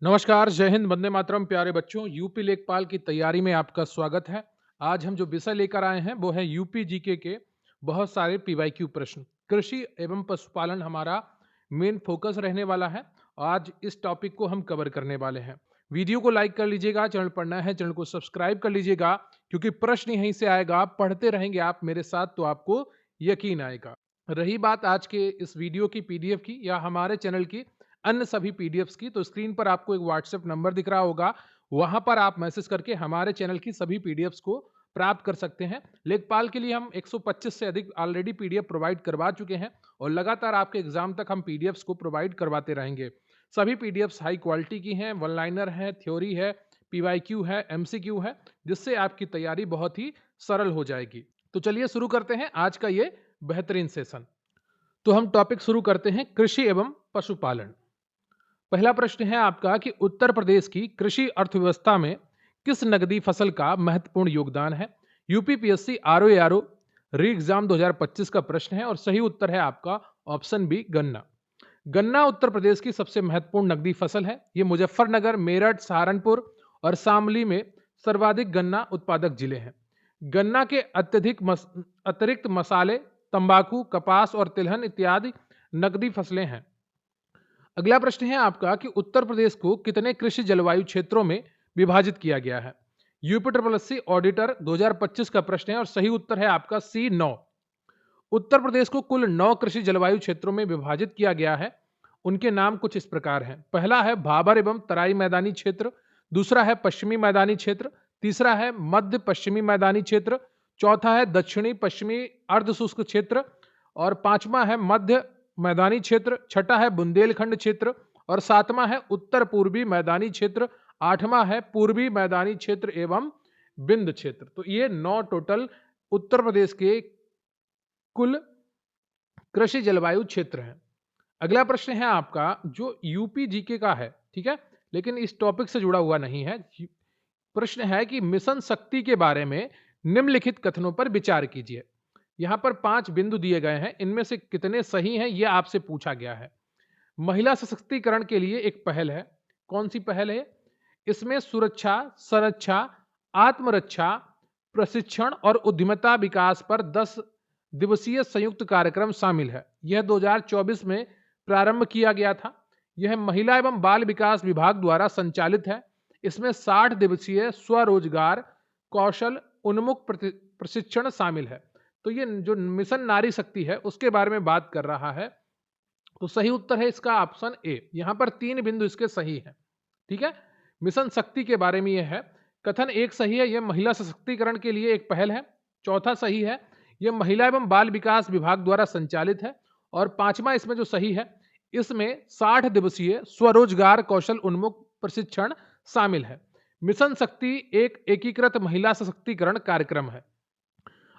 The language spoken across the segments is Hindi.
नमस्कार, जय हिंद, वंदे मातरम। प्यारे बच्चों, यूपी लेखपाल की तैयारी में आपका स्वागत है। आज हम जो विषय लेकर आए हैं वो है यूपी जीके के बहुत सारे पीवाईक्यू प्रश्न। कृषि एवं पशुपालन हमारा मेन फोकस रहने वाला है। आज इस टॉपिक को हम कवर करने वाले हैं। वीडियो को लाइक कर लीजिएगा, चैनल पर नया है चैनल को सब्सक्राइब कर लीजिएगा, क्योंकि प्रश्न यहीं से आएगा। आप पढ़ते रहेंगे आप मेरे साथ तो आपको यकीन आएगा। रही बात आज के इस वीडियो की पीडीएफ की या हमारे चैनल की अन्य सभी पीडीएफ्स की, तो स्क्रीन पर आपको एक व्हाट्सएप नंबर दिख रहा होगा। वहां पर आप मैसेज करके हमारे चैनल की सभी पीडीएफ्स को प्राप्त कर सकते हैं। लेखपाल के लिए हम 125 से अधिक ऑलरेडी पीडीएफ प्रोवाइड करवा चुके हैं और लगातार आपके एग्जाम तक हम पीडीएफ्स को प्रोवाइड करवाते रहेंगे। सभी पीडीएफ्स हाई क्वालिटी की हैं, वन लाइनर है, थ्योरी है, पीवाईक्यू है, एमसीक्यू है, जिससे आपकी तैयारी बहुत ही सरल हो जाएगी। तो चलिए शुरू करते हैं आज का ये बेहतरीन सेशन। तो हम टॉपिक शुरू करते हैं कृषि एवं पशुपालन। पहला प्रश्न है आपका कि उत्तर प्रदेश की कृषि अर्थव्यवस्था में किस नकदी फसल का महत्वपूर्ण योगदान है। यूपीपीएससी आरओ री एग्जाम 2025 का प्रश्न है और सही उत्तर है आपका ऑप्शन बी, गन्ना। गन्ना उत्तर प्रदेश की सबसे महत्वपूर्ण नकदी फसल है। ये मुजफ्फरनगर, मेरठ, सहारनपुर और शामली में सर्वाधिक गन्ना उत्पादक जिले हैं। गन्ना के अतिरिक्त मसाले, तंबाकू, कपास और तिलहन इत्यादि नकदी फसलें हैं। अगला प्रश्न है आपका कि उत्तर प्रदेश को कितने कृषि जलवायु क्षेत्रों में विभाजित किया गया है। यूपी ट्रिपल एससी ऑडिटर 2025 का प्रश्न है और सही उत्तर है आपका सी, 9। उत्तर प्रदेश को कुल 9 कृषि जलवायु क्षेत्रों में विभाजित किया गया है। उनके नाम कुछ इस प्रकार हैं। पहला है भाबर एवं तराई मैदानी क्षेत्र, दूसरा है पश्चिमी मैदानी क्षेत्र, तीसरा है मध्य पश्चिमी मैदानी क्षेत्र, चौथा है दक्षिणी पश्चिमी अर्धशुष्क क्षेत्र और पांचवा है मध्य मैदानी क्षेत्र, छठा है बुंदेलखंड क्षेत्र और सातवां है उत्तर पूर्वी मैदानी क्षेत्र, आठवां है पूर्वी मैदानी क्षेत्र एवं बिंद क्षेत्र। तो ये 9 टोटल उत्तर प्रदेश के कुल कृषि जलवायु क्षेत्र हैं। अगला प्रश्न है आपका जो यूपी जीके का है, ठीक है, लेकिन इस टॉपिक से जुड़ा हुआ नहीं है। प्रश्न है कि मिशन शक्ति के बारे में निम्नलिखित कथनों पर विचार कीजिए। यहां पर 5 बिंदु दिए गए हैं, इनमें से कितने सही हैं यह आपसे पूछा गया है। महिला सशक्तिकरण के लिए एक पहल है। कौन सी पहल है? इसमें सुरक्षा, संरक्षा, आत्मरक्षा, प्रशिक्षण और उद्यमिता विकास पर 10 दिवसीय संयुक्त कार्यक्रम शामिल है। यह 2024 में प्रारंभ किया गया था। यह महिला एवं बाल विकास विभाग द्वारा संचालित है। इसमें 60 दिवसीय स्वरोजगार कौशल उन्मुख प्रशिक्षण शामिल है। तो ये जो मिशन नारी शक्ति है उसके बारे में बात कर रहा है। तो सही उत्तर है इसका ऑप्शन ए। यहां पर 3 बिंदु इसके सही हैं, ठीक है। मिशन शक्ति के बारे में यह है। कथन एक सही है, यह महिला सशक्तिकरण के लिए एक पहल है। चौथा सही है, यह महिला एवं बाल विकास विभाग द्वारा संचालित है। और पांचवा इसमें जो सही है, इसमें 60 दिवसीय स्वरोजगार कौशल उन्मुख प्रशिक्षण शामिल है। मिशन शक्ति एक एकीकृत महिला सशक्तिकरण कार्यक्रम है।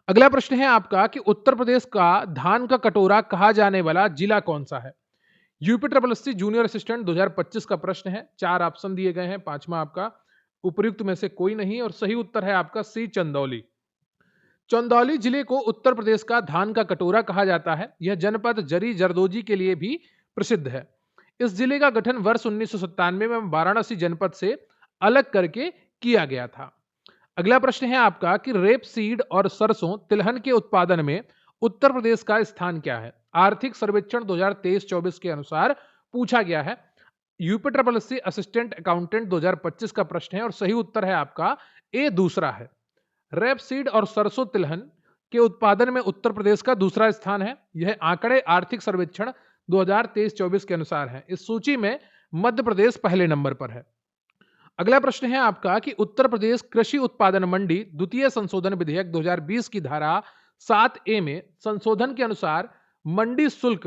अगला प्रश्न है आपका कि उत्तर प्रदेश का धान का कटोरा कहा जाने वाला जिला कौन सा है। UP triple SC junior assistant 2025 का प्रश्न है। 4 ऑप्शन दिए गए हैं, पांचवा आपका उपयुक्त में से कोई नहीं और सही उत्तर है आपका सी, चंदौली। चंदौली जिले को उत्तर प्रदेश का धान का कटोरा कहा जाता है। यह जनपद जरी जरदोजी के लिए भी प्रसिद्ध है। इस जिले का गठन वर्ष 1997 में वाराणसी जनपद से अलग करके किया गया था। अगला प्रश्न है आपका कि रेप सीड और सरसों तिलहन के उत्पादन में उत्तर प्रदेश का स्थान क्या है। आर्थिक सर्वेक्षण 2023-24 के अनुसार पूछा गया है। UP triple SC assistant accountant 2025 का प्रश्न है और सही उत्तर है आपका ए, दूसरा है। रेप सीड और सरसों तिलहन के उत्पादन में उत्तर प्रदेश का दूसरा स्थान है। यह आंकड़े आर्थिक सर्वेक्षण 2023-24 के अनुसार है। इस सूची में मध्य प्रदेश पहले नंबर पर है। अगला प्रश्न है आपका कि उत्तर प्रदेश कृषि उत्पादन मंडी द्वितीय संशोधन विधेयक 2020 की धारा 7A में संशोधन के अनुसार मंडी शुल्क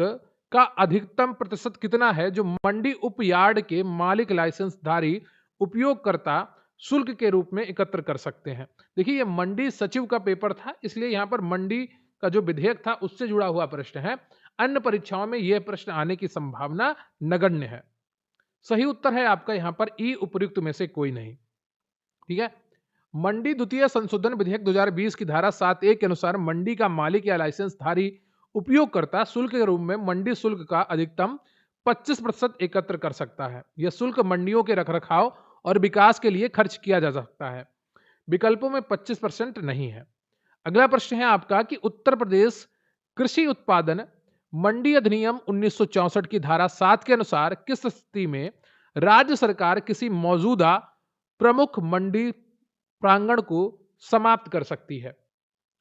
का अधिकतम प्रतिशत कितना है जो मंडी उपयार्ड के मालिक लाइसेंसधारी उपयोगकर्ता शुल्क के रूप में एकत्र कर सकते हैं। देखिए, यह मंडी सचिव का पेपर था, इसलिए यहां पर मंडी का जो विधेयक था उससे जुड़ा हुआ प्रश्न है। अन्य परीक्षाओं में यह प्रश्न आने की संभावना नगण्य है। सही उत्तर है आपका यहां पर ई, उपयुक्त में से कोई नहीं, ठीक है। मंडी द्वितीय संशोधन विधेयक 2020 की धारा 7A के अनुसार मंडी का मालिक या लाइसेंसधारी उपयोगकर्ता शुल्क के रूप में मंडी शुल्क का अधिकतम 25% एकत्र कर सकता है। यह शुल्क मंडियों के रखरखाव और विकास के लिए खर्च किया जा सकता है। विकल्पों में 25% नहीं है। अगला प्रश्न है आपका कि उत्तर प्रदेश कृषि उत्पादन मंडी अधिनियम 1964 की धारा 7 के अनुसार किस स्थिति में राज्य सरकार किसी मौजूदा प्रमुख मंडी प्रांगण को समाप्त कर सकती है।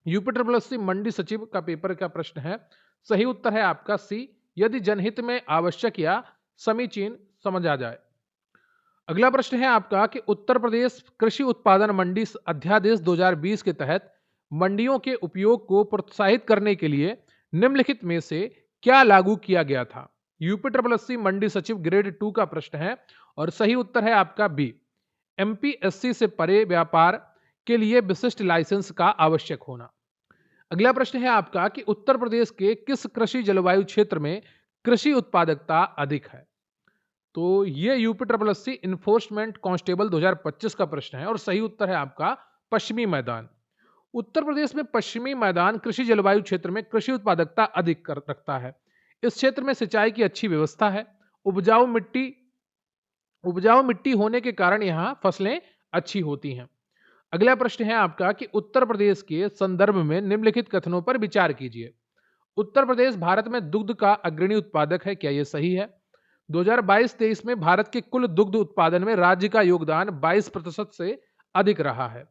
यूपी ट्रिपल एससी मंडी सचिव का पेपर का प्रश्न है। सही उत्तर है आपका सी, यदि जनहित में आवश्यक या समीचीन समझा जाए। अगला प्रश्न है आपका कि उत्तर प्रदेश कृषि उत्पादन मंडी अध्यादेश 2020 के तहत मंडियों के उपयोग को प्रोत्साहित करने के लिए निम्नलिखित में से क्या लागू किया गया था। यूपी ट्रिपल एससी मंडी सचिव ग्रेड 2 का प्रश्न है और सही उत्तर है आपका बी, एमपीएससी से परे व्यापार के लिए विशिष्ट लाइसेंस का आवश्यक होना। अगला प्रश्न है आपका कि उत्तर प्रदेश के किस कृषि जलवायु क्षेत्र में कृषि उत्पादकता अधिक है। तो ये UP triple SC enforcement constable 2025 का प्रश्न है और सही उत्तर है आपका पश्चिमी मैदान। उत्तर प्रदेश में पश्चिमी मैदान कृषि जलवायु क्षेत्र में कृषि उत्पादकता अधिक रखता है। इस क्षेत्र में सिंचाई की अच्छी व्यवस्था है। उपजाऊ मिट्टी होने के कारण यहाँ फसलें अच्छी होती हैं। अगला प्रश्न है आपका कि उत्तर प्रदेश के संदर्भ में निम्नलिखित कथनों पर विचार कीजिए। उत्तर प्रदेश भारत में दुग्ध का अग्रणी उत्पादक है, क्या यह सही है। 2022-23 में भारत के कुल दुग्ध उत्पादन में राज्य का योगदान 22% से अधिक रहा है।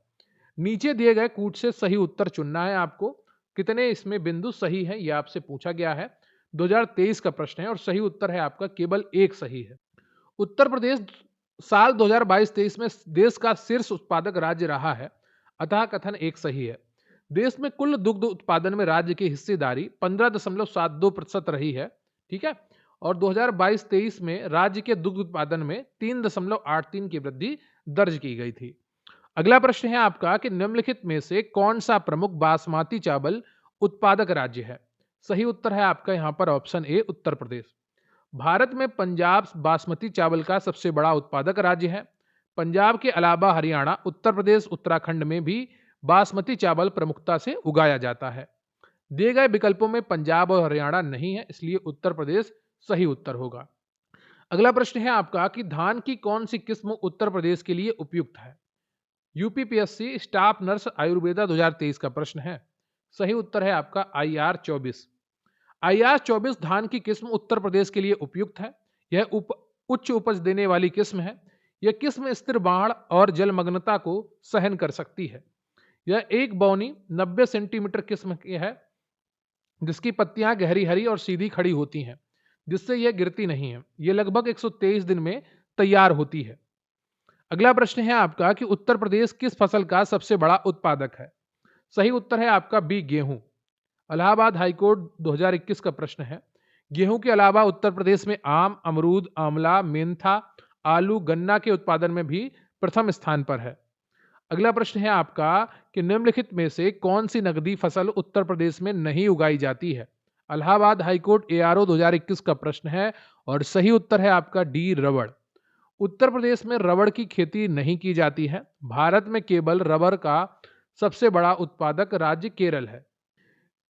नीचे दिए गए कूट से सही उत्तर चुनना है आपको। कितने इसमें बिंदु सही है यह आपसे पूछा गया है। 2023 का प्रश्न है और सही उत्तर है आपका केवल एक सही है। उत्तर प्रदेश साल 2022-23 में देश का शीर्ष उत्पादक राज्य रहा है, अतः कथन एक सही है। देश में कुल दुग्ध उत्पादन में राज्य की हिस्सेदारी 15.72% रही है, ठीक है। और 2022-23 में राज्य के दुग्ध उत्पादन में 3.83 की वृद्धि दर्ज की गई थी। अगला प्रश्न है आपका कि निम्नलिखित में से कौन सा प्रमुख बासमती चावल उत्पादक राज्य है। सही उत्तर है आपका यहां पर ऑप्शन ए, उत्तर प्रदेश। भारत में पंजाब बासमती चावल का सबसे बड़ा उत्पादक राज्य है। पंजाब के अलावा हरियाणा, उत्तर प्रदेश, उत्तराखंड में भी बासमती चावल प्रमुखता से उगाया जाता है। दिए गए विकल्पों में पंजाब और हरियाणा नहीं है, इसलिए उत्तर प्रदेश सही उत्तर होगा। अगला प्रश्न है आपका कि धान की कौन सी किस्म उत्तर प्रदेश के लिए उपयुक्त है। यूपीपीएससी स्टाफ नर्स आयुर्वेदा 2023 का प्रश्न है। सही उत्तर है आपका IR 24। IR 24 धान की किस्म उत्तर प्रदेश के लिए उपयुक्त है। यह उच्च उपज देने वाली किस्म है। यह किस्म स्थिर बाढ़ और जलमग्नता को सहन कर सकती है। यह एक बौनी 90 सेंटीमीटर किस्म की है, जिसकी पत्तियां गहरी हरी और सीधी खड़ी होती हैं, जिससे यह गिरती नहीं है। यह लगभग 123 दिन में तैयार होती है। अगला प्रश्न है आपका कि उत्तर प्रदेश किस फसल का सबसे बड़ा उत्पादक है। सही उत्तर है आपका बी, गेहूं। इलाहाबाद हाईकोर्ट 2021 का प्रश्न है। गेहूं के अलावा उत्तर प्रदेश में आम, अमरूद, आंवला, मेंथा, आलू, गन्ना के उत्पादन में भी प्रथम स्थान पर है। अगला प्रश्न है आपका कि निम्नलिखित में से कौन सी नकदी फसल उत्तर प्रदेश में नहीं उगाई जाती है। इलाहाबाद हाईकोर्ट ARO 2021 का प्रश्न है और सही उत्तर है आपका डी, रबड़। उत्तर प्रदेश में रबड़ की खेती नहीं की जाती है। भारत में केवल रबर का सबसे बड़ा उत्पादक राज्य केरल है।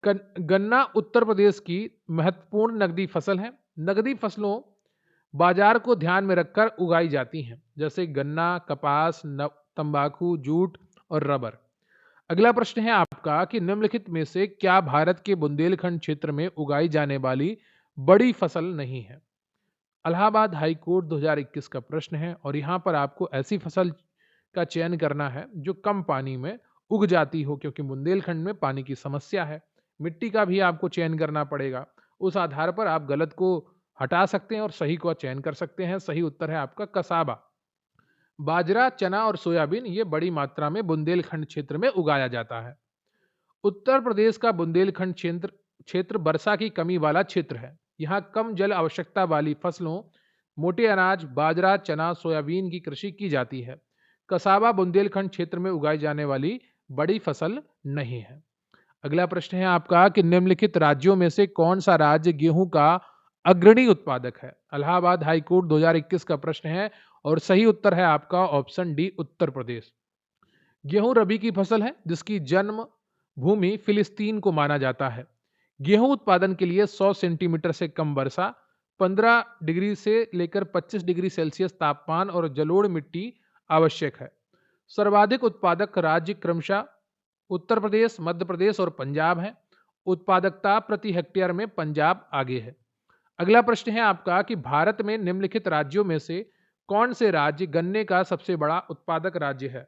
गन्ना उत्तर प्रदेश की महत्वपूर्ण नकदी फसल है। नकदी फसलों बाजार को ध्यान में रखकर उगाई जाती हैं, जैसे गन्ना, कपास, तंबाकू, जूट और रबर। अगला प्रश्न है आपका कि निम्नलिखित में से क्या भारत के बुंदेलखंड क्षेत्र में उगाई जाने वाली बड़ी फसल नहीं है। इलाहाबाद हाईकोर्ट 2021 का प्रश्न है और यहाँ पर आपको ऐसी फसल का चयन करना है जो कम पानी में उग जाती हो, क्योंकि बुंदेलखंड में पानी की समस्या है। मिट्टी का भी आपको चयन करना पड़ेगा। उस आधार पर आप गलत को हटा सकते हैं और सही को चयन कर सकते हैं। सही उत्तर है आपका कसाबा। बाजरा, चना और सोयाबीन ये बड़ी मात्रा में बुंदेलखंड क्षेत्र में उगाया जाता है। उत्तर प्रदेश का बुंदेलखंड क्षेत्र वर्षा की कमी वाला क्षेत्र है। यहाँ कम जल आवश्यकता वाली फसलों मोटे अनाज, बाजरा, चना, सोयाबीन की कृषि की जाती है। कसाबा बुंदेलखंड क्षेत्र में उगाई जाने वाली बड़ी फसल नहीं है। अगला प्रश्न है आपका कि निम्नलिखित राज्यों में से कौन सा राज्य गेहूं का अग्रणी उत्पादक है। इलाहाबाद हाईकोर्ट 2021 का प्रश्न है और सही उत्तर है आपका ऑप्शन डी, उत्तर प्रदेश। गेहूं रबी की फसल है, जिसकी जन्म भूमि फिलिस्तीन को माना जाता है। गेहूं उत्पादन के लिए 100 सेंटीमीटर से कम वर्षा 15 डिग्री से लेकर 25 डिग्री सेल्सियस तापमान और जलोढ़ मिट्टी आवश्यक है। सर्वाधिक उत्पादक राज्य क्रमशः उत्तर प्रदेश, मध्य प्रदेश और पंजाब है। उत्पादकता प्रति हेक्टेयर में पंजाब आगे है। अगला प्रश्न है आपका कि भारत में निम्नलिखित राज्यों में से कौन से राज्य गन्ने का सबसे बड़ा उत्पादक राज्य है?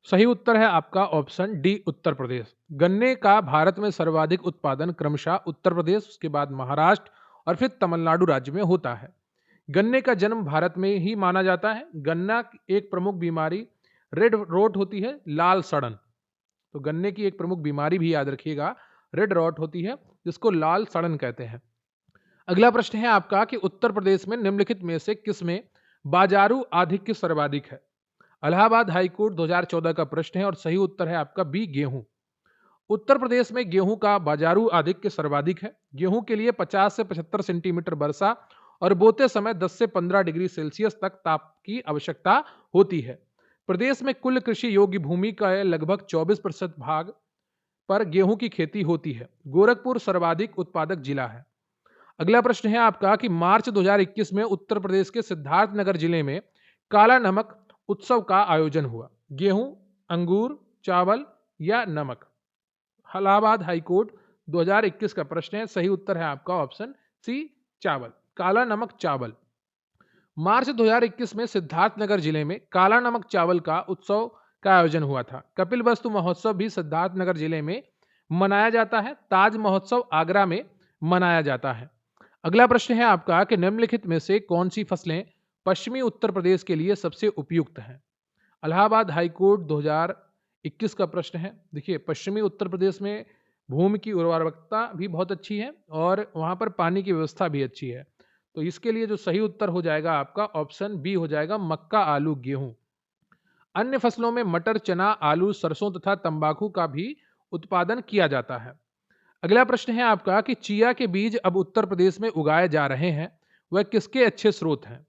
सही उत्तर है आपका ऑप्शन डी, उत्तर प्रदेश। गन्ने का भारत में सर्वाधिक उत्पादन क्रमशः उत्तर प्रदेश, उसके बाद महाराष्ट्र और फिर तमिलनाडु राज्य में होता है। गन्ने का जन्म भारत में ही माना जाता है। गन्ना की एक प्रमुख बीमारी रेड रोट होती है, लाल सड़न। तो गन्ने की एक प्रमुख बीमारी भी याद रखिएगा, रेड रॉट होती है, जिसको लाल सड़न कहते हैं। अगला प्रश्न है आपका कि उत्तर प्रदेश में निम्नलिखित में से किसमें बाजारू आधिक्य सर्वाधिक है? इलाहाबाद हाईकोर्ट 2014 का प्रश्न है और सही उत्तर है आपका बी, गेहूं। उत्तर प्रदेश में गेहूं का बाजारू आधिक्य सर्वाधिक है। गेहूं के लिए 50 से 75 सेंटीमीटर वर्षा और बोते समय 10 से 15 डिग्री सेल्सियस तक ताप की आवश्यकता होती है। प्रदेश में कुल कृषि योग्य भूमि का लगभग 24% भाग पर गेहूं की खेती होती है। गोरखपुर सर्वाधिक उत्पादक जिला है। अगला प्रश्न है आपका कि मार्च 2021 में उत्तर प्रदेश के सिद्धार्थनगर जिले में काला नमक उत्सव का आयोजन हुआ। गेहूं, अंगूर, चावल या नमक? इलाहाबाद हाईकोर्ट 2021 का प्रश्न है। सही उत्तर है आपका ऑप्शन सी, चावल। काला नमक चावल। मार्च 2021 में सिद्धार्थनगर जिले में काला नमक चावल का उत्सव का आयोजन हुआ था। कपिल वस्तु महोत्सव भी सिद्धार्थनगर जिले में मनाया जाता है। ताज महोत्सव आगरा में मनाया जाता है। अगला प्रश्न है आपका कि निम्नलिखित में से कौन सी फसलें पश्चिमी उत्तर प्रदेश के लिए सबसे उपयुक्त हैं? इलाहाबाद हाईकोर्ट 2021 का प्रश्न है। देखिए, पश्चिमी उत्तर प्रदेश में भूमि की उर्वरकता भी बहुत अच्छी है और वहाँ पर पानी की व्यवस्था भी अच्छी है। तो इसके लिए जो सही उत्तर हो जाएगा आपका ऑप्शन बी हो जाएगा, मक्का, आलू, गेहूं। अन्य फसलों में मटर, चना, आलू, सरसों तथा तंबाकू का भी उत्पादन किया जाता है। अगला प्रश्न है आपका कि चिया के बीज अब उत्तर प्रदेश में उगाए जा रहे हैं, वह किसके अच्छे स्रोत हैं?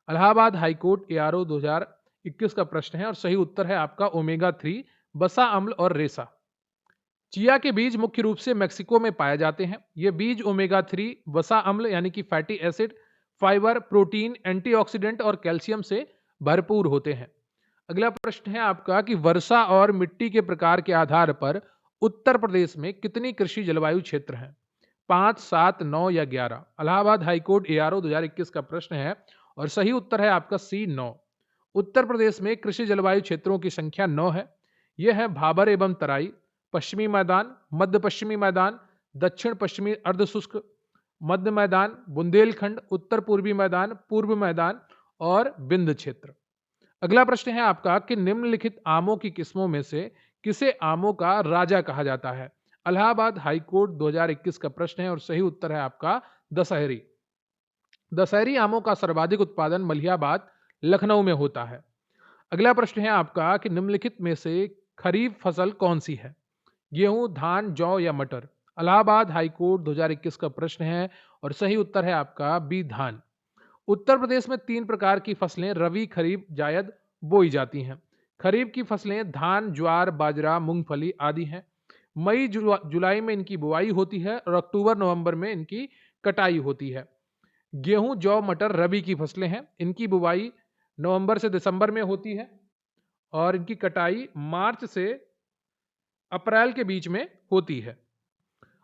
इलाहाबाद हाईकोर्ट एआरओ 2021 का प्रश्न है और सही उत्तर है आपका ओमेगा 3, बसा अम्ल और रेसा। चिया के बीज मुख्य रूप से मेक्सिको में पाए जाते हैं। ये बीज ओमेगा 3, वसा अम्ल यानी कि fatty acid, fibre, protein, antioxidant और कैल्शियम से भरपूर होते हैं। अगला प्रश्न है आपका कि वर्षा और मिट्टी के प्रकार के आधार पर उत्तर प्रदेश में कितनी कृषि जलवायु क्षेत्र हैं? 5, 7, 9 या 11? इलाहाबाद हाईकोर्ट एआरओ 2021 का प्रश्न है और सही उत्तर है आपका सी, 9। उत्तर प्रदेश में कृषि जलवायु क्षेत्रों की संख्या 9 है। यह है भाबर एवं तराई, पश्चिमी मैदान, मध्य पश्चिमी मैदान, दक्षिण पश्चिमी अर्धशुष्क, मध्य मैदान, बुंदेलखंड, उत्तर पूर्वी मैदान, पूर्व मैदान और बिंद क्षेत्र। अगला प्रश्न है आपका कि निम्नलिखित आमों की किस्मों में से किसे आमों का राजा कहा जाता है? इलाहाबाद हाईकोर्ट 2021 का प्रश्न है और सही उत्तर है आपका दशहरी। दशहरी आमों का सर्वाधिक उत्पादन मलिहाबाद, लखनऊ में होता है। अगला प्रश्न है आपका कि निम्नलिखित में से खरीफ फसल कौन सी है? गेहूं, धान, जौ या मटर? इलाहाबाद हाईकोर्ट 2021 का प्रश्न है और सही उत्तर है आपका बी, धान। उत्तर प्रदेश में 3 प्रकार की फसलें रबी, खरीफ, जायद बोई जाती हैं। खरीफ की फसलें धान, ज्वार, बाजरा, मूंगफली आदि हैं। मई जुलाई में इनकी बुआई होती है और अक्टूबर नवंबर में इनकी कटाई होती है। गेहूं, जौ, मटर रबी की फसलें हैं। इनकी बुआई नवंबर से दिसंबर में होती है और इनकी कटाई मार्च से अप्रैल के बीच में होती है।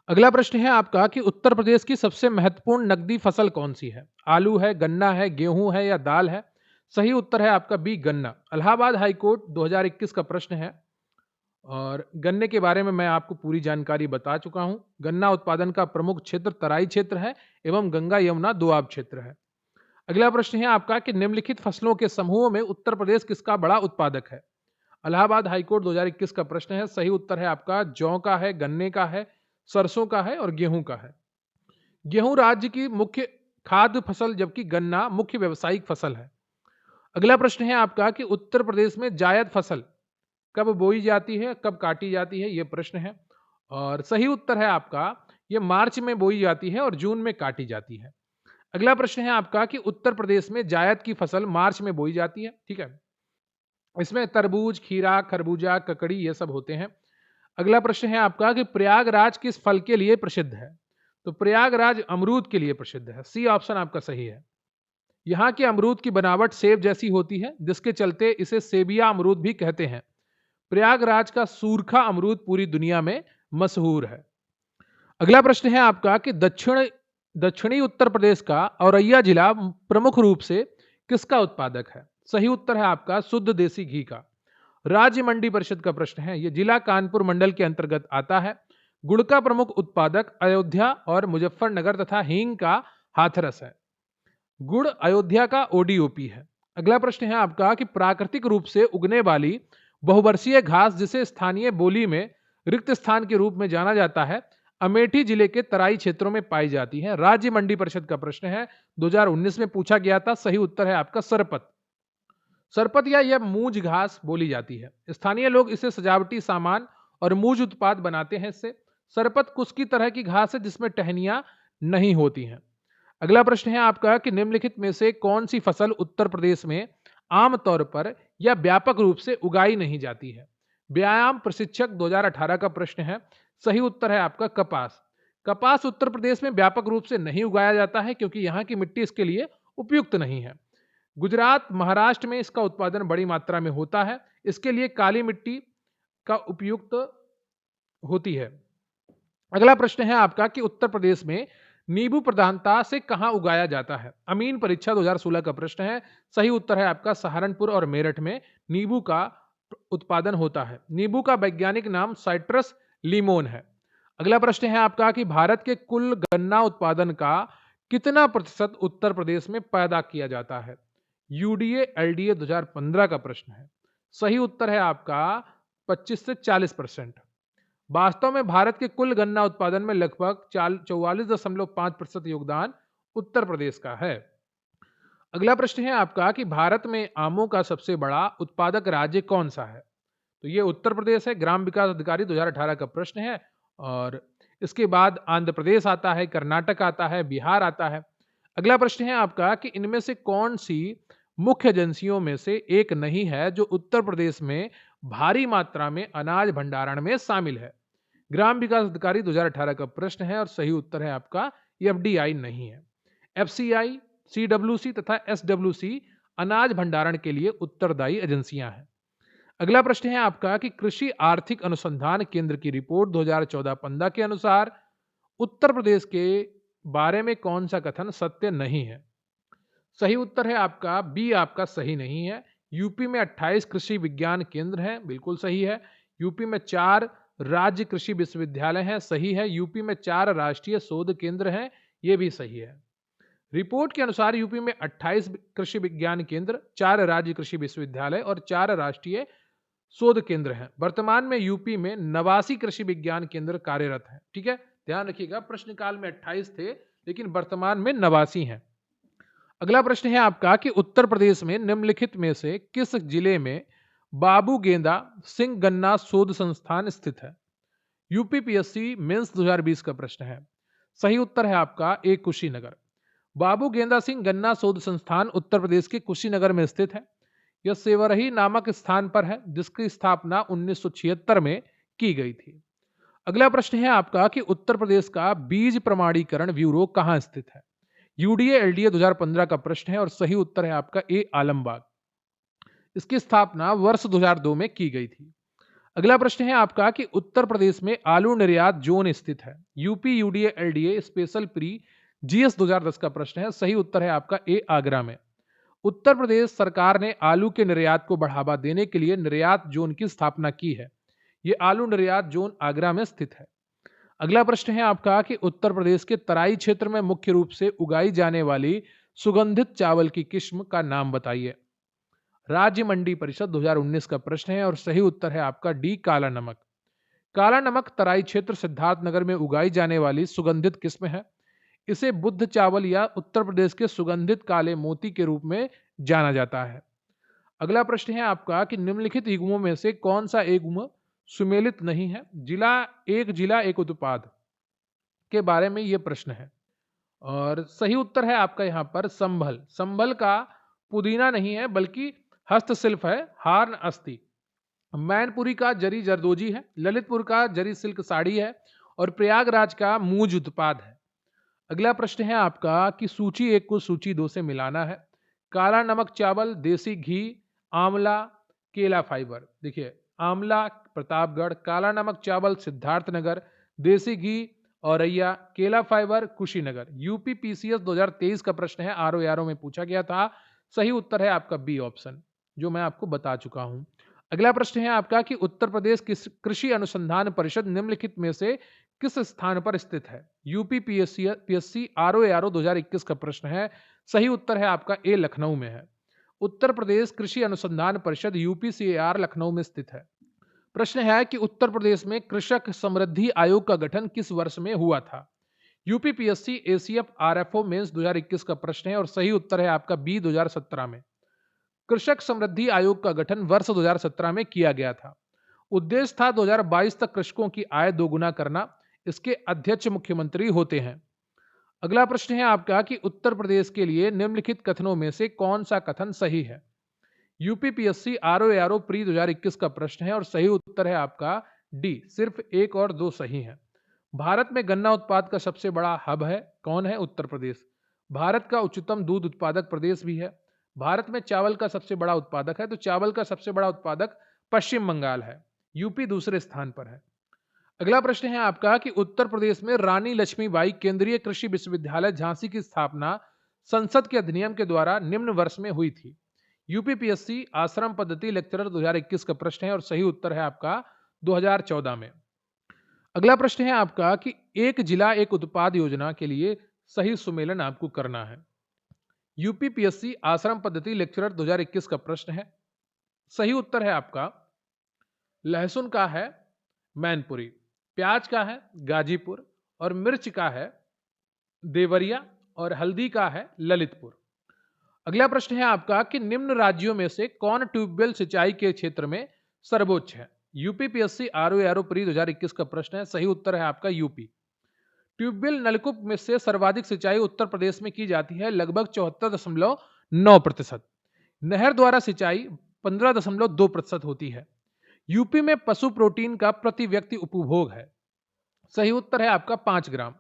अगला प्रश्न है आपका कि उत्तर प्रदेश की सबसे महत्वपूर्ण नकदी फसल कौन सी है? आलू है, गन्ना है, गेहूं है या दाल है? सही उत्तर है आपका बी, गन्ना। इलाहाबाद हाईकोर्ट 2021 का प्रश्न है और गन्ने के बारे में मैं आपको पूरी जानकारी बता चुका हूं। गन्ना उत्पादन का प्रमुख क्षेत्र तराई क्षेत्र है एवं गंगा यमुना दोआब क्षेत्र है। अगला प्रश्न है आपका कि निम्नलिखित फसलों के समूहों में उत्तर प्रदेश किसका बड़ा उत्पादक है? इलाहाबाद हाईकोर्ट 2021 का प्रश्न है। सही उत्तर है आपका जौ का है, गन्ने का है, सरसों का है और गेहूं का है। गेहूं राज्य की मुख्य खाद्य फसल जबकि गन्ना मुख्य व्यावसायिक फसल है। अगला प्रश्न है आपका कि उत्तर प्रदेश में जायद फसल कब बोई जाती है, कब काटी जाती है? यह प्रश्न है और सही उत्तर है आपका यह मार्च में बोई जाती है और जून में काटी जाती है। अगला प्रश्न है आपका कि उत्तर प्रदेश में जायद की फसल मार्च में बोई जाती है। ठीक है, इसमें तरबूज, खीरा, खरबूजा, ककड़ी ये सब होते हैं। अगला प्रश्न है आपका कि प्रयागराज किस फल के लिए प्रसिद्ध है? तो प्रयागराज अमरूद के लिए प्रसिद्ध है। सी ऑप्शन आपका सही है। यहाँ के अमरूद की बनावट सेब जैसी होती है, जिसके चलते इसे सेबिया अमरूद भी कहते हैं। प्रयागराज का सूरखा अमरूद पूरी दुनिया में मशहूर है। अगला प्रश्न है आपका कि दक्षिणी उत्तर प्रदेश का औरैया जिला प्रमुख रूप से किसका उत्पादक है? सही उत्तर है आपका शुद्ध देसी घी का। राज्य मंडी परिषद का प्रश्न है। यह जिला कानपुर मंडल के अंतर्गत आता है। गुड़ का प्रमुख उत्पादक अयोध्या और मुजफ्फरनगर तथा हींग का हाथरस है। गुड़ अयोध्या का ओडीओपी है। अगला प्रश्न है आपका कि प्राकृतिक रूप से उगने वाली बहुवर्षीय घास जिसे स्थानीय बोली में रिक्त स्थान के रूप में जाना जाता है, अमेठी जिले के तराई क्षेत्रों में पाई जाती है। राज्य मंडी परिषद का प्रश्न है, 2019 में पूछा गया था। सही उत्तर है आपका सरपत। सरपत या यह मूज घास बोली जाती है। स्थानीय लोग इसे सजावटी सामान और मूज उत्पाद बनाते हैं। इससे सरपत कुछ की तरह की घास है जिसमें टहनियां नहीं होती हैं। अगला प्रश्न है आपका कि निम्नलिखित में से कौन सी फसल उत्तर प्रदेश में आमतौर पर या व्यापक रूप से उगाई नहीं जाती है? व्यायाम प्रशिक्षक 2018 का प्रश्न है। सही उत्तर है आपका कपास। कपास उत्तर प्रदेश में व्यापक रूप से नहीं उगाया जाता है क्योंकि यहाँ की मिट्टी इसके लिए उपयुक्त नहीं है। गुजरात, महाराष्ट्र में इसका उत्पादन बड़ी मात्रा में होता है। इसके लिए काली मिट्टी का उपयुक्त होती है। अगला प्रश्न है आपका कि उत्तर प्रदेश में नींबू प्रधानता से कहां उगाया जाता है? अमीन परीक्षा 2016 का प्रश्न है। सही उत्तर है आपका सहारनपुर और मेरठ में नींबू का उत्पादन होता है। नींबू का वैज्ञानिक नाम साइट्रस लीमोन है। अगला प्रश्न है आपका कि भारत के कुल गन्ना उत्पादन का कितना प्रतिशत उत्तर प्रदेश में पैदा किया जाता है? यूडीए एलडीए 2015 का प्रश्न है। सही उत्तर है आपका 25 से 40%। वास्तव में भारत के कुल गन्ना उत्पादन में लगभग 44.5% योगदान उत्तर प्रदेश का है। अगला प्रश्न है आपका कि भारत में आमों का सबसे बड़ा उत्पादक राज्य कौन सा है? तो ये उत्तर प्रदेश है। ग्राम विकास अधिकारी 2018 का प्रश्न है। और इसके बाद आंध्र प्रदेश आता है, कर्नाटक आता है, बिहार आता है। अगला प्रश्न है आपका कि इनमें से कौन सी मुख्य एजेंसियों में से एक नहीं है जो उत्तर प्रदेश में भारी मात्रा में अनाज भंडारण में शामिल है? ग्राम विकास अधिकारी 2018 का प्रश्न है और सही उत्तर है आपका एफडीआई नहीं है। एफसीआई, सीडब्ल्यूसी तथा एसडब्ल्यूसी अनाज भंडारण के लिए उत्तरदायी एजेंसियां हैं। अगला प्रश्न है आपका कि कृषि आर्थिक अनुसंधान केंद्र की रिपोर्ट 2014-15 के अनुसार उत्तर प्रदेश के बारे में कौन सा कथन सत्य नहीं है? सही उत्तर है आपका बी आपका सही नहीं है। यूपी में 28 कृषि विज्ञान केंद्र हैं, बिल्कुल सही है। यूपी में 4 राज्य कृषि विश्वविद्यालय हैं, सही है। यूपी में 4 राष्ट्रीय शोध केंद्र हैं, ये भी सही है। रिपोर्ट के अनुसार यूपी में 28 कृषि विज्ञान केंद्र, 4 राज्य कृषि विश्वविद्यालय और 4 राष्ट्रीय शोध केंद्र हैं। वर्तमान में यूपी में 89 कृषि विज्ञान केंद्र कार्यरत हैं। ठीक है, ध्यान रखिएगा, प्रश्नकाल में 28 थे लेकिन वर्तमान में 89 हैं। अगला प्रश्न है आपका कि उत्तर प्रदेश में निम्नलिखित में से किस जिले में बाबू गेंदा सिंह गन्ना शोध संस्थान स्थित है? यूपीपीएससी मेंस 2020 का प्रश्न है। सही उत्तर है आपका ए कुशीनगर। बाबू गेंदा सिंह गन्ना शोध संस्थान उत्तर प्रदेश के कुशीनगर में स्थित है। यह सेवरही नामक स्थान पर है जिसकी स्थापना 1976 में की गई थी। अगला प्रश्न है आपका कि उत्तर प्रदेश का बीज प्रमाणीकरण ब्यूरो कहां स्थित है? यूडीए एलडीए 2015 का प्रश्न है और सही उत्तर है आपका ए आलमबाग। इसकी स्थापना वर्ष 2002 में की गई थी। अगला प्रश्न है आपका कि उत्तर प्रदेश में आलू निर्यात जोन स्थित है? UP UDA LDA special pre GS 2010 का प्रश्न है। सही उत्तर है आपका ए आगरा में। उत्तर प्रदेश सरकार ने आलू के निर्यात को बढ़ावा देने के लिए निर्यात जोन की स्थापना की है। ये आलू निर्यात जोन आगरा में स्थित है। अगला प्रश्न है आपका कि उत्तर प्रदेश के तराई क्षेत्र में मुख्य रूप से उगाई जाने वाली सुगंधित चावल की किस्म का नाम बताइए। राज्य मंडी परिषद 2019 का प्रश्न है और सही उत्तर है आपका डी काला नमक। काला नमक तराई क्षेत्र सिद्धार्थनगर में उगाई जाने वाली सुगंधित किस्म है। इसे बुद्ध चावल या उत्तर प्रदेश के सुगंधित काले मोती के रूप में जाना जाता है। अगला प्रश्न है आपका कि निम्नलिखित युग्मों में से कौन सा युग्म सुमेलित नहीं है? जिला एक उत्पाद के बारे में यह प्रश्न है और सही उत्तर है आपका यहाँ पर संभल। संभल का पुदीना नहीं है बल्कि हस्तशिल्प है, हार्न अस्थि। मैनपुरी का जरी जरदोजी है, ललितपुर का जरी सिल्क साड़ी है और प्रयागराज का मूज उत्पाद है। अगला प्रश्न है आपका कि सूची 1 को सूची 2 से मिलाना है। काला नमक चावल, देसी घी, आंवला, केला फाइबर। देखिए, आंवला प्रतापगढ़, काला नमक चावल सिद्धार्थनगर, देसी घी औरैया, केला फाइबर कुशीनगर। यूपी पीसीएस 2023 का प्रश्न है, आरओ में पूछा गया था। सही उत्तर है आपका बी ऑप्शन, जो मैं आपको बता चुका हूं। अगला प्रश्न है आपका कि उत्तर प्रदेश कृषि अनुसंधान परिषद निम्नलिखित में से किस स्थान पर स्थित है? यूपी पीएससी आरओ 2021 का प्रश्न है। सही उत्तर है आपका ए, लखनऊ में है। उत्तर प्रदेश कृषि अनुसंधान परिषद यूपीसीएआर लखनऊ में स्थित है। प्रश्न है कि उत्तर प्रदेश में कृषक समृद्धि आयोग का गठन किस वर्ष में हुआ था? यूपीपीएससी एसीएफ आरएफओ मेंस 2021 का प्रश्न है और सही उत्तर है आपका बी, 2017 में। कृषक समृद्धि आयोग का गठन वर्ष 2017 में किया गया था। उद्देश्य था 2022 तक कृषकों की आय दोगुना करना। इसके अध्यक्ष मुख्यमंत्री होते हैं। अगला प्रश्न है आपका कि उत्तर प्रदेश के लिए निम्नलिखित कथनों में से कौन सा कथन सही है? यूपीपीएससी आरओ प्री 2021 का प्रश्न है और सही उत्तर है आपका डी, सिर्फ 1 और 2 सही हैं। भारत में गन्ना उत्पाद का सबसे बड़ा हब है, कौन है? उत्तर प्रदेश। भारत का उच्चतम दूध उत्पादक प्रदेश भी है। भारत में चावल का सबसे बड़ा उत्पादक है, तो चावल का सबसे बड़ा उत्पादक पश्चिम बंगाल है। यूपी दूसरे स्थान पर है। अगला प्रश्न है आपका कि उत्तर प्रदेश में रानी लक्ष्मीबाई केंद्रीय कृषि विश्वविद्यालय झांसी की स्थापना संसद के अधिनियम के द्वारा निम्न वर्ष में हुई थी। यूपीपीएससी आश्रम पद्धति लेक्चरर 2021 का प्रश्न है और सही उत्तर है आपका 2014 में। अगला प्रश्न है आपका कि एक जिला एक उत्पाद योजना के लिए सही सुमेलन आपको करना है। यूपीपीएससी आश्रम पद्धति लेक्चरर 2021 का प्रश्न है। सही उत्तर है आपका लहसुन का है मैनपुरी, प्याज का है गाजीपुर और मिर्च का है देवरिया और हल्दी का है ललितपुर। अगला प्रश्न है आपका कि निम्न राज्यों में से कौन ट्यूबवेल सिंचाई के क्षेत्र में सर्वोच्च है? यूपीपीएससी आरओ प्री 2021 का प्रश्न है। सही उत्तर है आपका यूपी। ट्यूबवेल नलकूप में से सर्वाधिक सिंचाई उत्तर प्रदेश में की जाती है, लगभग 74.9%। नहर द्वारा सिंचाई 15.2% होती है। यूपी में पशु प्रोटीन का प्रति व्यक्ति उपभोग है। सही उत्तर है आपका 5 ग्राम।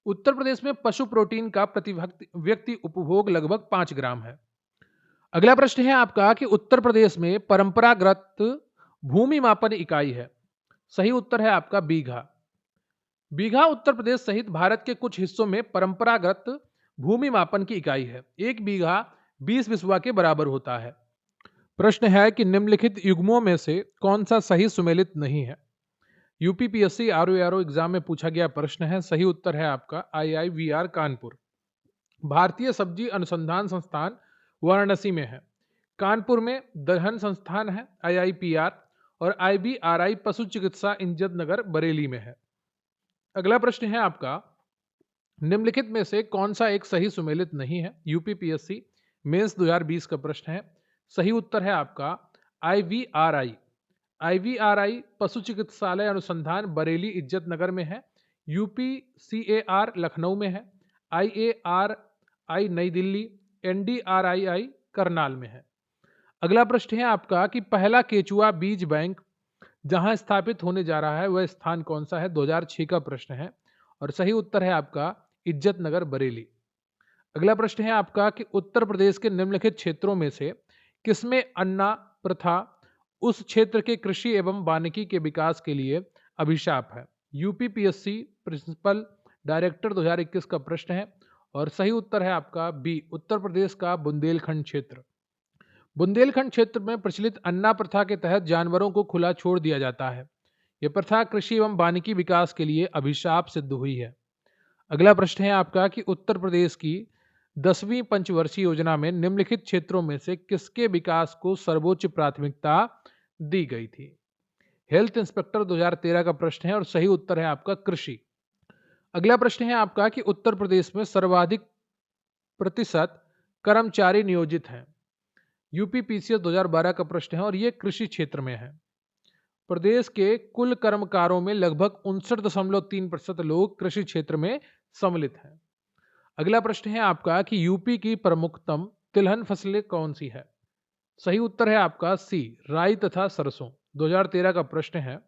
उत्तर प्रदेश में पशु प्रोटीन का प्रति व्यक्ति उपभोग लगभग 5 ग्राम है। अगला प्रश्न है आपका कि उत्तर प्रदेश में परंपरागत भूमि मापन इकाई है। सही उत्तर है आपका बीघा। बीघा उत्तर प्रदेश सहित भारत के कुछ हिस्सों में परंपरागत भूमि मापन की इकाई है। एक बीघा 20 बिस्वा के बराबर होता है। प्रश्न है कि निम्नलिखित युग्मों में से कौन सा सही सुमेलित नहीं है? यूपीपीएससी आरओ एग्जाम में पूछा गया प्रश्न है। सही उत्तर है आपका आईआईवीआर कानपुर। भारतीय सब्जी अनुसंधान संस्थान वाराणसी में है। कानपुर में दलहन संस्थान है आईआईपीआर और आईबीआरआई पशु चिकित्सा इंजद नगर बरेली में है। अगला प्रश्न है आपका निम्नलिखित में से कौन सा एक सही सुमेलित नहीं है? यूपीपीएससी मेंस 2020 का प्रश्न है। सही उत्तर है आपका आईवीआरआई। आईवीआरआई पशु चिकित्सालय अनुसंधान बरेली इज्जत नगर में है। यूपीसीएआर लखनऊ में है। आईएआरआई नई दिल्ली, एनडीआरआईआई करनाल में है। अगला प्रश्न है आपका कि पहला केचुआ बीज बैंक जहां स्थापित होने जा रहा है वह स्थान कौन सा है? 2006 का प्रश्न है और सही उत्तर है आपका इज्जत नगर बरेली। अगला प्रश्न है आपका कि उत्तर प्रदेश के निम्नलिखित क्षेत्रों में से किसमें अन्ना प्रथा उस क्षेत्र के कृषि एवं वानिकी के विकास के लिए अभिशाप है? यूपीपीएससी प्रिंसिपल डायरेक्टर 2021 का प्रश्न है और सही उत्तर है आपका बी, उत्तर प्रदेश का बुंदेलखंड क्षेत्र। बुंदेलखंड क्षेत्र में प्रचलित अन्ना प्रथा के तहत जानवरों को खुला छोड़ दिया जाता है। यह प्रथा कृषि एवं वानिकी विकास के लिए अभिशाप सिद्ध हुई है। अगला प्रश्न है आपका कि उत्तर प्रदेश की 10वीं पंचवर्षीय योजना में निम्नलिखित क्षेत्रों में से किसके विकास को सर्वोच्च प्राथमिकता दी गई थी? हेल्थ इंस्पेक्टर 2013 का प्रश्न है और सही उत्तर है आपका कृषि। अगला प्रश्न है आपका कि उत्तर प्रदेश में सर्वाधिक प्रतिशत कर्मचारी नियोजित हैं। यूपीपीसीएस 2012 का प्रश्न है और यह कृषि क्षेत्र में है। प्रदेश के कुल कर्मकारों में लगभग 59.3% लोग कृषि क्षेत्र में सम्मिलित हैं। अगला प्रश्न है आपका कि यूपी की प्रमुखतम तिलहन फसलें कौन सी है? सही उत्तर है आपका सी, राई तथा सरसों। 2013 का प्रश्न है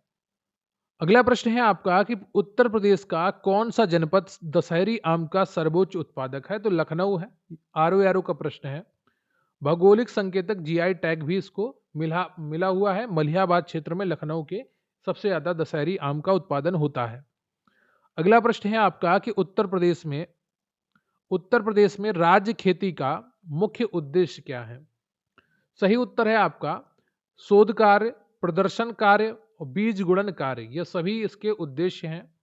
अगला प्रश्न है आपका कि उत्तर प्रदेश का कौन सा जनपद दशहरी आम का सर्वोच्च उत्पादक है? तो लखनऊ है। आरो यारो का प्रश्न है। भौगोलिक संकेतक जीआई टैग भी इसको मिला मिला हुआ है। मलिहाबाद क्षेत्र में लखनऊ के सबसे ज्यादा दशहरी आम का उत्पादन होता है। अगला प्रश्न है आपका कि उत्तर प्रदेश में राज्य खेती का मुख्य उद्देश्य क्या है? सही उत्तर है आपका शोध कार्य, प्रदर्शन कार्य और बीज गुणन कार्य, ये सभी इसके उद्देश्य हैं।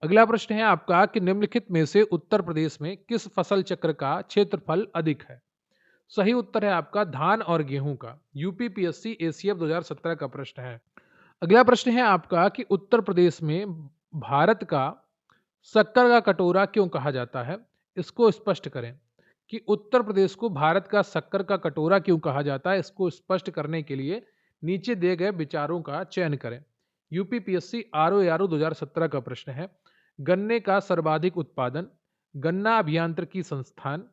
अगला प्रश्न है आपका कि निम्नलिखित में से उत्तर प्रदेश में किस फसल चक्र का क्षेत्रफल अधिक है? सही उत्तर है आपका धान और गेहूं का। यूपीपीएससी एसीएफ 2017 का प्रश्न है। अगला प्रश्न है आपका कि उत्तर प्रदेश में भारत का शक्कर का कटोरा क्यों कहा जाता है? इसको स्पष्ट करें कि उत्तर प्रदेश को भारत का शक्कर का कटोरा क्यों कहा जाता है। इसको स्पष्ट करने के लिए नीचे दिए गए विचारों का चयन करें। यूपीपीएससी आरओ आरओ 2017 का प्रश्न है। गन्ने का सर्वाधिक उत्पादन, गन्ना अभियांत्रिकी संस्थान,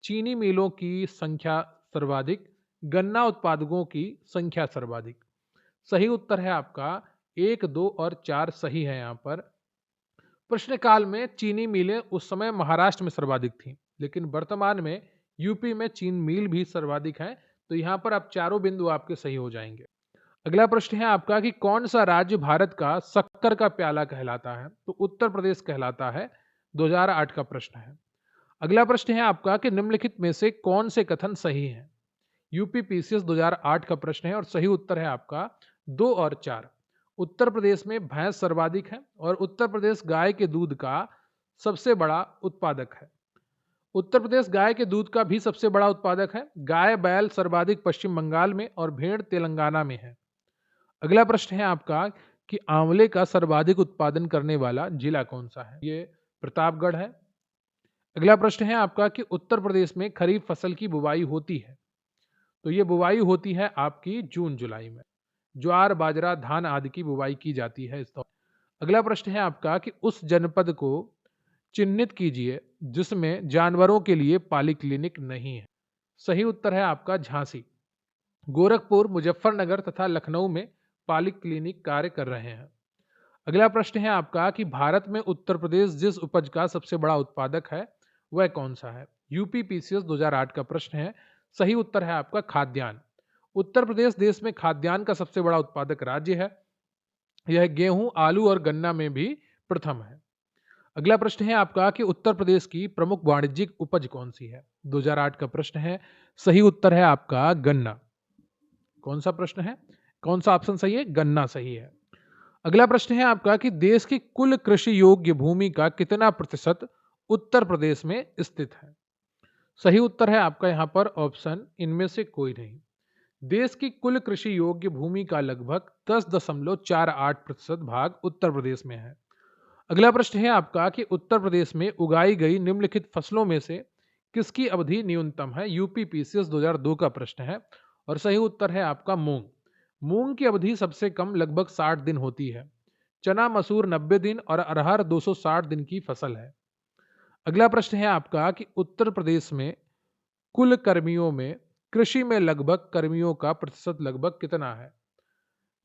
चीनी मिलों की संख्या सर्वाधिक, गन्ना उत्पादकों की संख्या सर्वाधिक। सही उत्तर है आपका 1, 2 और 4 सही है। यहाँ पर प्रश्नकाल में चीनी मिलें उस समय महाराष्ट्र में सर्वाधिक थी, लेकिन वर्तमान में यूपी में चीन मिल भी सर्वाधिक है। तो यहाँ पर अब चारों बिंदु आपके सही हो जाएंगे। अगला प्रश्न है आपका कि कौन सा राज्य भारत का शक्कर का प्याला कहलाता है? तो उत्तर प्रदेश कहलाता है। 2008 का प्रश्न है। अगला प्रश्न है आपका कि निम्नलिखित में से कौन से कथन सही हैं? यूपीपीसीएस 2008 का प्रश्न है और सही उत्तर है आपका 2 और 4। उत्तर प्रदेश में भैंस सर्वाधिक है और उत्तर प्रदेश गाय के दूध का सबसे बड़ा उत्पादक है। उत्तर प्रदेश गाय के दूध का भी सबसे बड़ा उत्पादक है। गाय बैल सर्वाधिक पश्चिम बंगाल में और भेड़ तेलंगाना में है। अगला प्रश्न है आपका कि आंवले का सर्वाधिक उत्पादन करने वाला जिला कौन सा है? ये प्रतापगढ़ है। अगला प्रश्न है आपका कि उत्तर प्रदेश में खरीफ फसल की बुवाई होती है? तो ये बुवाई होती है आपकी जून जुलाई में। ज्वार बाजरा धान आदि की बुवाई की जाती है इस दौरान। अगला प्रश्न है आपका कि उस जनपद को चिन्हित कीजिए जिसमें जानवरों के लिए पाली क्लिनिक नहीं है। सही उत्तर है आपका झांसी। गोरखपुर, मुजफ्फरनगर तथा लखनऊ में पाली क्लिनिक कार्य कर रहे हैं। अगला प्रश्न है आपका कि भारत में उत्तर प्रदेश जिस उपज का सबसे बड़ा उत्पादक है वह कौन सा है? यूपीपीसीएस 2008 का प्रश्न है। सही उत्तर है आपका खाद्यान्न। उत्तर प्रदेश देश में खाद्यान्न का सबसे बड़ा उत्पादक राज्य है। यह गेहूं, आलू और गन्ना में भी प्रथम है। अगला प्रश्न है आपका कि उत्तर प्रदेश की प्रमुख वाणिज्यिक उपज कौन सी है? 2008 का प्रश्न है। सही उत्तर है आपका गन्ना। कौन सा प्रश्न है? कौन सा ऑप्शन सही है? गन्ना सही है। अगला प्रश्न है आपका कि देश की कुल कृषि योग्य भूमि का कितना प्रतिशत उत्तर प्रदेश में स्थित है? सही उत्तर है आपका यहाँ पर ऑप्शन इनमें से कोई नहीं। देश की कुल कृषि योग्य भूमि का लगभग 10.48% भाग उत्तर प्रदेश में है। अगला प्रश्न है आपका कि उत्तर प्रदेश में उगाई गई निम्नलिखित फसलों में से किसकी अवधि न्यूनतम है? यूपीपीसीएस 2002 का प्रश्न है और सही उत्तर है आपका मूंग। मूंग की अवधि सबसे कम लगभग 60 दिन होती है। चना मसूर 90 दिन और अरहर 260 दिन की फसल है। अगला प्रश्न है आपका कि उत्तर प्रदेश में कुल कर्मियों में कृषि में लगभग कर्मियों का प्रतिशत लगभग कितना है?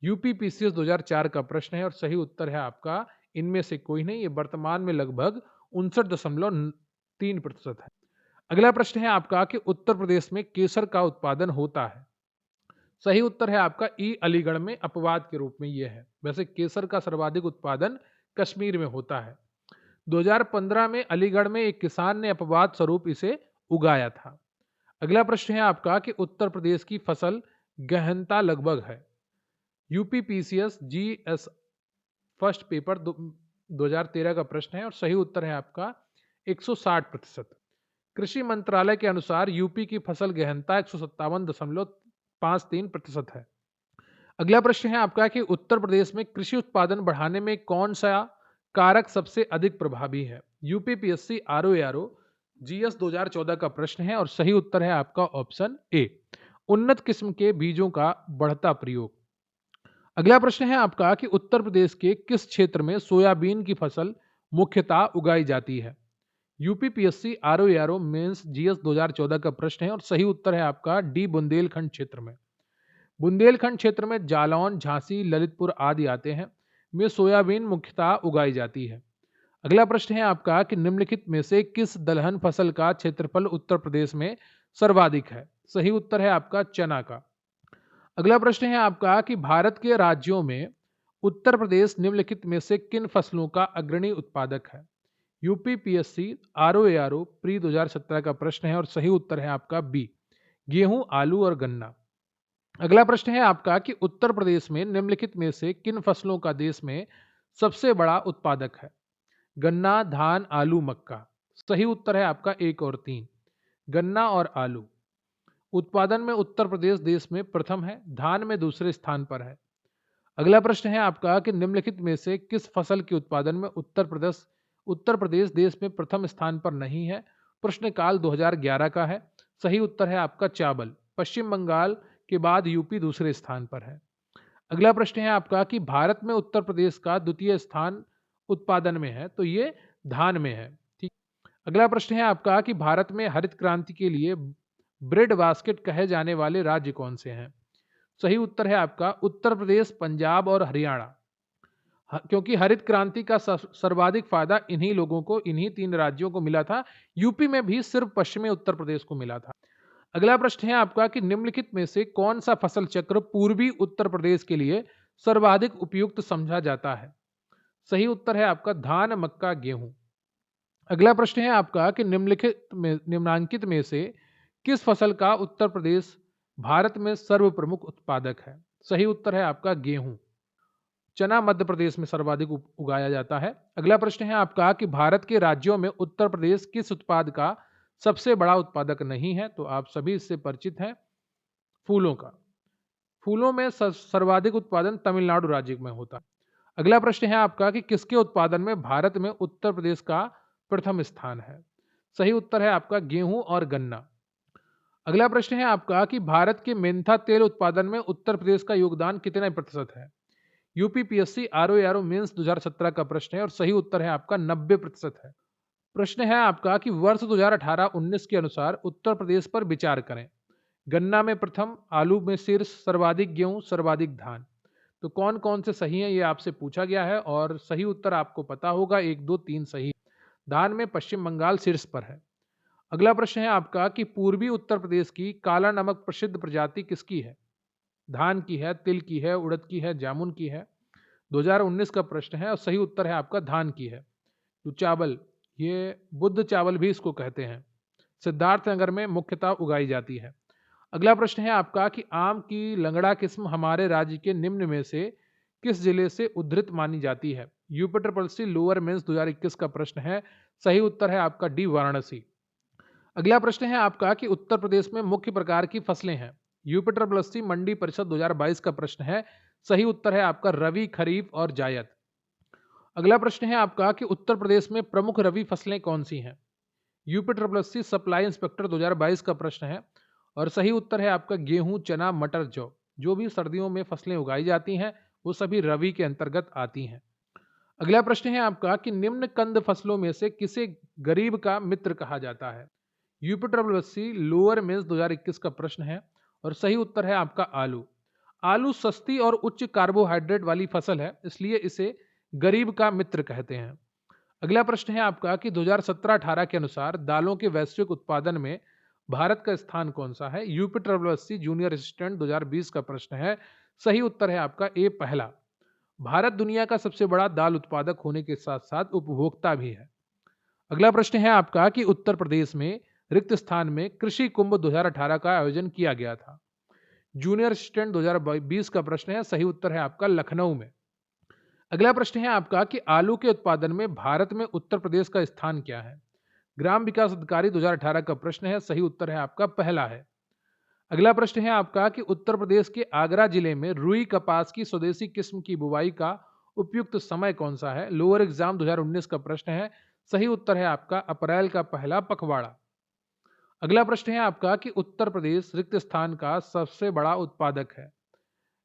यूपीपीसीएस 2004 का प्रश्न है और सही उत्तर है आपका इनमें से कोई नहीं। ये वर्तमान में लगभग 59.3% है। अगला प्रश्न है आपका कि उत्तर प्रदेश में केसर का उत्पादन होता है? सही उत्तर है आपका ई अलीगढ़ में अपवाद के रूप में ये है। वैसे केसर का सर्वाधिक उत्पादन कश्मीर में होता है। 2015 में अलीगढ़ में एक किसान ने अपवाद स्वरूप इसे उगाया था। अगला प्रश्न है आपका कि उत्तर प्रदेश की फसल गहनता लगभग है? यूपीपीसीएस जीएस फर्स्ट पेपर 2013 का प्रश्न है और सही उत्तर है आपका 160%। कृषि मंत्रालय के अनुसार यूपी की फसल गहनता 157.53% है। अगला प्रश्न है आपका कि उत्तर प्रदेश में कृषि उत्पादन बढ़ाने में कौन सा कारक सबसे अधिक प्रभावी है? यूपीपीएससी आरओ आरओ जीएस 2014 का प्रश्न है और सही उत्तर है आपका ऑप्शन ए, उन्नत किस्म के बीजों का बढ़ता प्रयोग। अगला प्रश्न है आपका कि उत्तर प्रदेश के किस क्षेत्र में सोयाबीन की फसल मुख्यतः उगाई जाती है? UPPSC RO RO mains GS 2014 का प्रश्न है और सही उत्तर है आपका डी, बुंदेलखंड क्षेत्र में। बुंदेलखंड क्षेत्र में जालौन, झांसी, ललितपुर आदि आते हैं। में सोयाबीन मुख्यतः उगाई जाती है। अगला प्रश्न है आपका कि निम्नलिखित में से किस दलहन फसल का क्षेत्रफल उत्तर प्रदेश में सर्वाधिक है? सही उत्तर है आपका चना का। अगला प्रश्न है आपका कि भारत के राज्यों में उत्तर प्रदेश निम्नलिखित में से किन फसलों का अग्रणी उत्पादक है? यूपी पीएससी आरओ प्री 2017 का प्रश्न है और सही उत्तर है आपका बी, गेहूं, आलू और गन्ना। अगला प्रश्न है आपका कि उत्तर प्रदेश में निम्नलिखित में से किन फसलों का देश में सबसे बड़ा उत्पादक है? गन्ना, धान, आलू, मक्का। सही उत्तर है आपका एक और तीन, गन्ना और आलू। उत्पादन में उत्तर प्रदेश देश में प्रथम है, धान में दूसरे स्थान पर है। अगला प्रश्न है आपका कि निम्नलिखित में से किस फसल के उत्पादन में उत्तर प्रदेश देश में प्रथम स्थान पर नहीं है? प्रश्नकाल 2011 का है। सही उत्तर है आपका चावल। पश्चिम बंगाल के बाद यूपी दूसरे स्थान पर है। अगला प्रश्न है आपका कि भारत में उत्तर प्रदेश का द्वितीय स्थान उत्पादन में है, तो ये धान में है। ठीक। अगला प्रश्न है आपका कि भारत में हरित क्रांति के लिए ब्रेड बास्केट कहे जाने वाले राज्य कौन से हैं? सही उत्तर है आपका उत्तर प्रदेश, पंजाब और हरियाणा। क्योंकि हरित क्रांति का सर्वाधिक फायदा इन्हीं लोगों को, इन्हीं तीन राज्यों को मिला था। यूपी में भी सिर्फ पश्चिमी उत्तर प्रदेश को मिला था। अगला प्रश्न है आपका कि निम्नलिखित में से कौन सा फसल चक्र पूर्वी उत्तर प्रदेश के लिए सर्वाधिक उपयुक्त समझा जाता है? सही उत्तर है आपका धान, मक्का, गेहूं। अगला प्रश्न है आपका कि निम्नांकित में से किस फसल का उत्तर प्रदेश भारत में सर्व प्रमुख उत्पादक है? सही उत्तर है आपका गेहूं। चना मध्य प्रदेश में सर्वाधिक उगाया जाता है। अगला प्रश्न है आपका कि भारत के राज्यों में उत्तर प्रदेश किस उत्पाद का सबसे बड़ा उत्पादक नहीं है? तो आप सभी इससे परिचित हैं, फूलों का। फूलों में सर्वाधिक उत्पादन तमिलनाडु राज्य में होता है। अगला प्रश्न है आपका कि किसके उत्पादन में भारत में उत्तर प्रदेश का प्रथम स्थान है? सही उत्तर है आपका गेहूं और गन्ना। अगला प्रश्न है आपका कि भारत के मेंथा तेल उत्पादन में उत्तर प्रदेश का योगदान कितने प्रतिशत है? यूपी पीएससी आरओ मेंस 2017 का प्रश्न है और सही उत्तर है आपका 90% है। प्रश्न है आपका कि वर्ष 2018-19 के अनुसार उत्तर प्रदेश पर विचार करें। गन्ना में प्रथम, आलू में शीर्ष, सर्वाधिक गेहूं, सर्वाधिक धान। तो कौन कौन से सही हैं ये आपसे पूछा गया है और सही उत्तर आपको पता होगा, 1, 2, 3 सही। धान में पश्चिम बंगाल शीर्ष पर है। अगला प्रश्न है आपका कि पूर्वी उत्तर प्रदेश की काला नमक प्रसिद्ध प्रजाति किसकी है? धान की है, तिल की है, उड़द की है, जामुन की है। 2019 का प्रश्न है और सही उत्तर है आपका धान की है। जो चावल, ये बुद्ध चावल भी इसको कहते हैं, सिद्धार्थनगर में मुख्यतः उगाई जाती है। अगला प्रश्न है आपका कि आम की लंगड़ा किस्म हमारे राज्य के निम्न में से किस जिले से उद्धृत मानी जाती है? UP triple C lower mains 2021 का प्रश्न है। सही उत्तर है आपका डी, वाराणसी। अगला प्रश्न है आपका कि उत्तर प्रदेश में मुख्य प्रकार की फसलें हैं। यूपी ट्रिपल सी मंडी परिषद 2022 का प्रश्न है। सही उत्तर है आपका रवि, खरीफ और जायद। अगला प्रश्न है आपका कि उत्तर प्रदेश में प्रमुख रबी फसलें कौन सी हैं? UP triple C supply inspector 2022 का प्रश्न है और सही उत्तर है आपका गेहूं, चना, मटर, जौ। जो भी सर्दियों में फसलें उगाई जाती हैं वो सभी रबी के अंतर्गत आती हैं। अगला प्रश्न है आपका कि निम्न कंद फसलों में से किसे गरीब का मित्र कहा जाता है? UP triple C lower mains 2021 का प्रश्न है और सही उत्तर है आपका आलू। आलू सस्ती और उच्च कार्बोहाइड्रेट वाली फसल है, इसलिए इसे गरीब का मित्र कहते हैं। अगला प्रश्न है आपका कि 2017-18 के अनुसार दालों के वैश्विक उत्पादन में भारत का स्थान कौन सा है? UP triple C junior assistant 2020 का प्रश्न है। सही उत्तर है आपका ए, पहला। भारत दुनिया का सबसे बड़ा दाल उत्पादक होने के साथ साथ उपभोक्ता भी है। अगला प्रश्न है आपका कि उत्तर प्रदेश में रिक्त स्थान में कृषि कुंभ 2018 का आयोजन किया गया था। जूनियर असिस्टेंट 2020 का प्रश्न है। सही उत्तर है आपका लखनऊ में। अगला प्रश्न है आपका कि आलू के उत्पादन में भारत में उत्तर प्रदेश का स्थान क्या है? ग्राम विकास अधिकारी 2018 का प्रश्न है। सही उत्तर है आपका पहला है। अगला प्रश्न है आपका कि उत्तर प्रदेश के आगरा जिले में रुई कपास की स्वदेशी किस्म की बुवाई का उपयुक्त समय कौन सा है? लोअर एग्जाम 2019 का प्रश्न है। सही उत्तर है आपका अप्रैल का पहला पखवाड़ा। अगला प्रश्न है आपका कि उत्तर प्रदेश रिक्त स्थान का सबसे बड़ा उत्पादक है।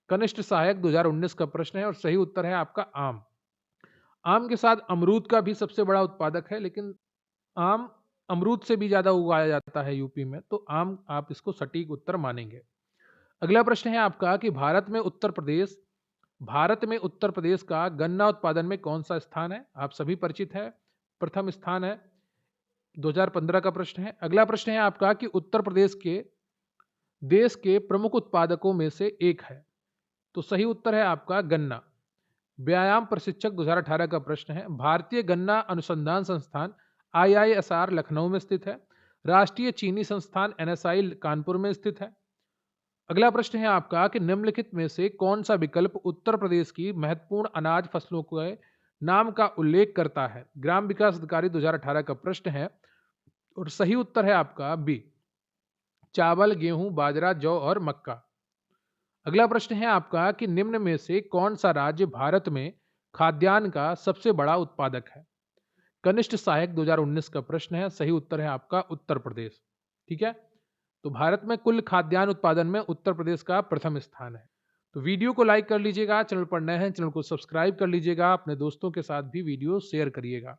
कनिष्ठ सहायक 2019 का प्रश्न है और सही उत्तर है आपका आम। आम के साथ अमरूद का भी सबसे बड़ा उत्पादक है, लेकिन आम अमरूद से भी ज्यादा उगाया जाता है यूपी में, तो आम आप इसको सटीक उत्तर मानेंगे। अगला प्रश्न है आपका कि भारत में उत्तर प्रदेश भारत में उत्तर प्रदेश का गन्ना उत्पादन में कौन सा स्थान है? आप सभी परिचित है, प्रथम स्थान है। 2015 का प्रश्न है। अगला प्रश्न है आपका कि उत्तर प्रदेश के देश के प्रमुख उत्पादकों में से एक है, तो सही उत्तर है आपका गन्ना। व्यायाम प्रशिक्षक 2018 का प्रश्न है। भारतीय गन्ना अनुसंधान संस्थान आईआईएसआर लखनऊ में स्थित है। राष्ट्रीय चीनी संस्थान एनएसआई कानपुर में स्थित है। अगला प्रश्न है आपका कि निम्नलिखित में से कौन सा विकल्प उत्तर प्रदेश की महत्वपूर्ण अनाज फसलों के नाम का उल्लेख करता है? ग्राम विकास अधिकारी 2018 का प्रश्न है और सही उत्तर है आपका बी, चावल, गेहूं, बाजरा, जौ और मक्का। अगला प्रश्न है आपका कि निम्न में से कौन सा राज्य भारत में खाद्यान्न का सबसे बड़ा उत्पादक है? कनिष्ठ सहायक 2019 का प्रश्न है। सही उत्तर है आपका उत्तर प्रदेश। ठीक है, तो भारत में कुल खाद्यान्न उत्पादन में उत्तर प्रदेश का प्रथम स्थान है। तो वीडियो को लाइक कर लीजिएगा, चैनल पर नए हैं चैनल को सब्सक्राइब कर लीजिएगा, अपने दोस्तों के साथ भी वीडियो शेयर करिएगा।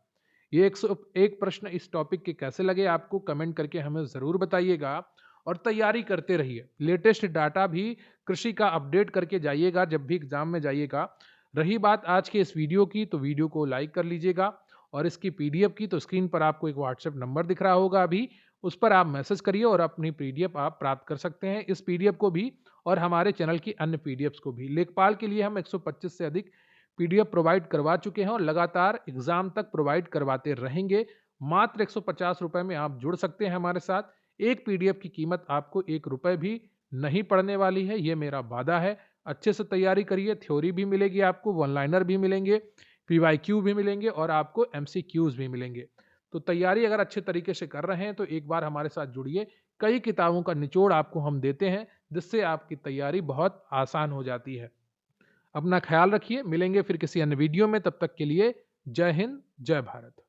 ये 101 प्रश्न इस टॉपिक के कैसे लगे आपको कमेंट करके हमें ज़रूर बताइएगा और तैयारी करते रहिए। लेटेस्ट डाटा भी कृषि का अपडेट करके जाइएगा जब भी एग्जाम में जाइएगा। रही बात आज के इस वीडियो की, तो वीडियो को लाइक कर लीजिएगा और इसकी पीडीएफ की तो स्क्रीन पर आपको एक व्हाट्सएप नंबर दिख रहा होगा अभी, उस पर आप मैसेज करिए और अपनी पीडीएफ आप प्राप्त कर सकते हैं, इस पीडीएफ को भी और हमारे चैनल की अन्य पीडीएफ्स को भी। लेखपाल के लिए हम 125 से अधिक पीडीएफ प्रोवाइड करवा चुके हैं और लगातार एग्जाम तक प्रोवाइड करवाते रहेंगे। मात्र 150 रुपए में आप जुड़ सकते हैं हमारे साथ। एक पीडीएफ की कीमत आपको 1 रुपए भी नहीं पड़ने वाली है, ये मेरा वादा है। अच्छे से तैयारी करिए, थ्योरी भी मिलेगी आपको, वन लाइनर भी मिलेंगे, पीवाईक्यू भी मिलेंगे और आपको एमसीक्यूज भी मिलेंगे। तो तैयारी अगर अच्छे तरीके से कर रहे हैं तो एक बार हमारे साथ जुड़िए। कई किताबों का निचोड़ आपको हम देते हैं जिससे आपकी तैयारी बहुत आसान हो जाती है। अपना ख्याल रखिए, मिलेंगे फिर किसी अन्य वीडियो में, तब तक के लिए जय हिंद, जय भारत।